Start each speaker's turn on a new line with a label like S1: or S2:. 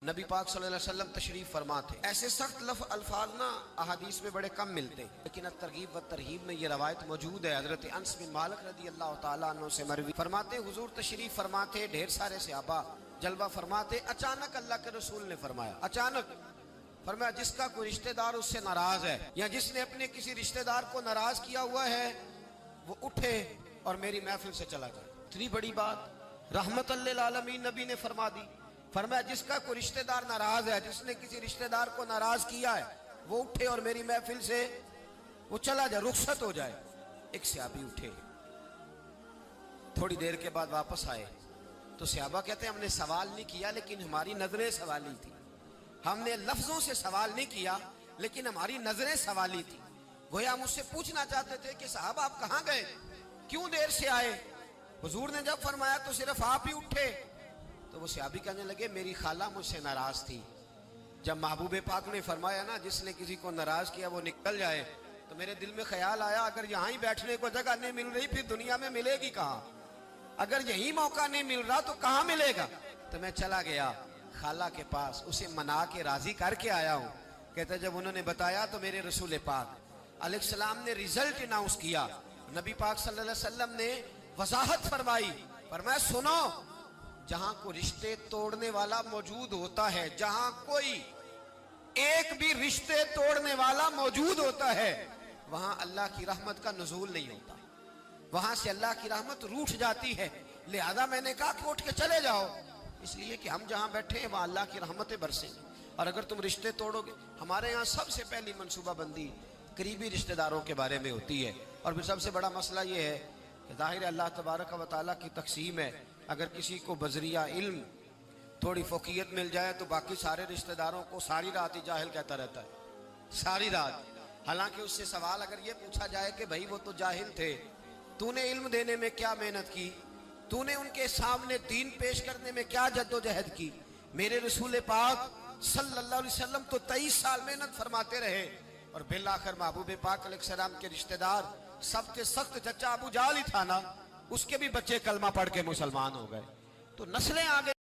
S1: نبی پاک صلی اللہ علیہ وسلم تشریف فرما تھے. ایسے سخت الفاظ نا احادیث میں بڑے کم ملتے ہیں، لیکن الترغیب و ترہیب میں یہ روایت موجود ہے. حضرت انس بن مالک رضی اللہ تعالیٰ عنہ سے مروی فرماتے حضور تشریف فرماتے، ڈھیر سارے صحابہ جلوہ فرماتے. اچانک اللہ کے رسول نے فرمایا، اچانک فرمایا جس کا کوئی رشتہ دار اس سے ناراض ہے یا جس نے اپنے کسی رشتہ دار کو ناراض کیا ہوا ہے وہ اٹھے اور میری محفل سے چلا جائے. اتنی بڑی بات رحمت للعالمین نبی نے فرما دی. فرمایا جس کا کوئی رشتہ دار ناراض ہے، جس نے کسی رشتہ دار کو ناراض کیا ہے وہ اٹھے اور میری محفل سے وہ چلا جائے، رخصت ہو جائے. ایک صحابی اٹھے، تھوڑی دیر کے بعد واپس آئے تو صحابہ کہتے ہیں ہم نے سوال نہیں کیا لیکن ہماری نظریں سوالی تھی. ہم نے لفظوں سے سوال نہیں کیا لیکن ہماری نظریں سوالی تھی. گویا مجھ سے پوچھنا چاہتے تھے کہ صحابہ آپ کہاں گئے، کیوں دیر سے آئے؟ حضور نے جب فرمایا تو صرف آپ ہی اٹھے. تو وہ صحابی کہنے لگے میری خالہ مجھ سے ناراض تھی. جب محبوب پاک نے فرمایا نا جس نے کسی کو ناراض کیا وہ نکل جائے، تو میرے دل میں خیال آیا اگر یہاں ہی بیٹھنے کو جگہ نہیں مل رہی پھر دنیا میں ملے گی کہاں؟ اگر یہی موقع نہیں مل رہا تو کہاں ملے گا؟ تو میں چلا گیا خالہ کے پاس، اسے منا کے راضی کر کے آیا ہوں. کہتے جب انہوں نے بتایا تو میرے رسول پاک علیہ السلام نے رزلٹ اناؤنس کیا. نبی پاک صلی اللہ علیہ وسلم نے وضاحت فرمائی، فرمایا سنو، جہاں کوئی رشتے توڑنے والا موجود ہوتا ہے، جہاں کوئی ایک بھی رشتے توڑنے والا موجود ہوتا ہے وہاں اللہ کی رحمت کا نزول نہیں ہوتا، وہاں سے اللہ کی رحمت روٹھ جاتی ہے. لہذا میں نے کہا کہ اٹھ کے چلے جاؤ، اس لیے کہ ہم جہاں بیٹھے ہیں وہاں اللہ کی رحمتیں برسیں گی. اور اگر تم رشتے توڑو گے، ہمارے یہاں سب سے پہلی منصوبہ بندی قریبی رشتہ داروں کے بارے میں ہوتی ہے. اور پھر سب سے بڑا مسئلہ یہ ہے کہ ظاہر اللہ تبارک و تعالیٰ کی تقسیم ہے، اگر کسی کو بذریعہ علم تھوڑی فوقیت مل جائے تو باقی سارے رشتہ داروں کو ساری رات ہی جاہل کہتا رہتا ہے، ساری رات. حالانکہ اس سے سوال اگر یہ پوچھا جائے کہ بھائی وہ تو جاہل تھے، تو نے علم دینے میں کیا محنت کی، تو نے ان کے سامنے دین پیش کرنے میں کیا جد و جہد کی؟ میرے رسول پاک صلی اللہ علیہ وسلم تو 23 سال محنت فرماتے رہے اور بالآخر محبوب پاک علیہ السلام کے رشتہ دار سب سے سخت چچا ابو جہل ہی تھا نا، اس کے بھی بچے کلمہ پڑھ کے مسلمان ہو گئے. تو نسلیں آگے